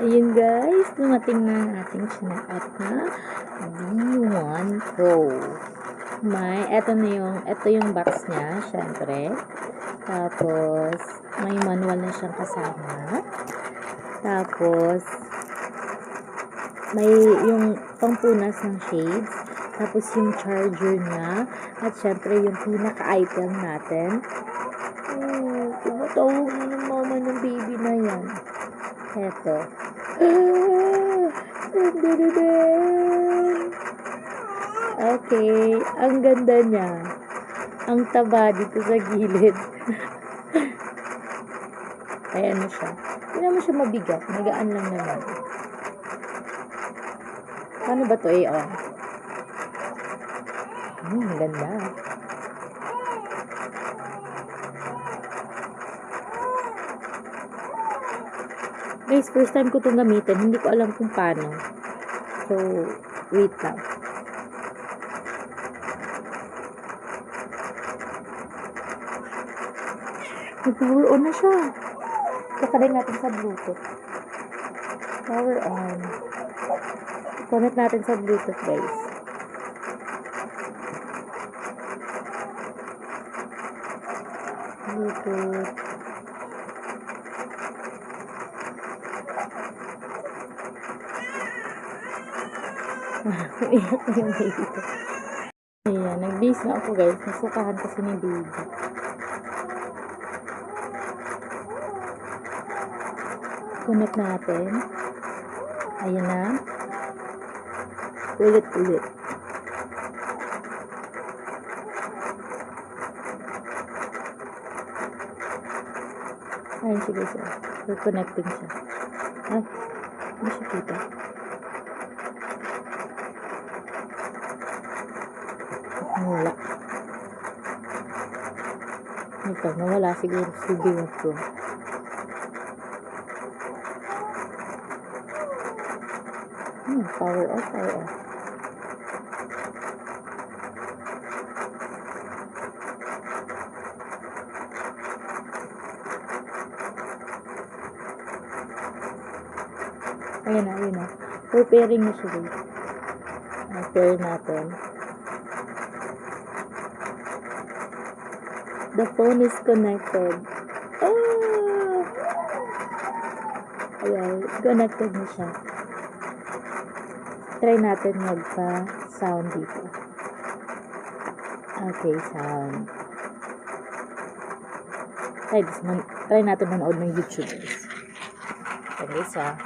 Ayun guys, dumating na ang ating chineout na V1 Pro. Ito yung box niya, syempre. Tapos, may manual na siyang kasama. Tapos, may yung pangpunas ng shades. Tapos, yung charger niya. At syempre, yung pinaka-item natin. Tumatawag na ng mama ng baby na yan. Eto. Okay, ang ganda niya. Ang taba dito sa gilid. Ayan na siya. Hindi naman siya mabigat. Magaan lang naman. Paano ba ito i-on? Ang ganda. Guys, first time ko itong gamitin. Hindi ko alam kung paano. So, wait lang. Nag-power on na siya. Kakabay natin sa Bluetooth. Power on. Connect natin sa Bluetooth, guys. Bluetooth. Iyak na yung baby ko. Ayan, nag-base na ako guys. Nasukahan kasi ni baby. Connect natin. Ayan na. Ulit-ulit. Ayan siya guys. We're connecting siya. Ay, hindi siya kita. Wala. Ito, nawala siguro si V1 Pro. Power off, power off. Ayan na, ayan na. Preparing na siya guys. Pair natin. The phone is connected. Oh! Ayan, connected na siya. Try natin magpa-sound dito. Okay, sound. Try natin manood ng YouTube guys. Okay, guys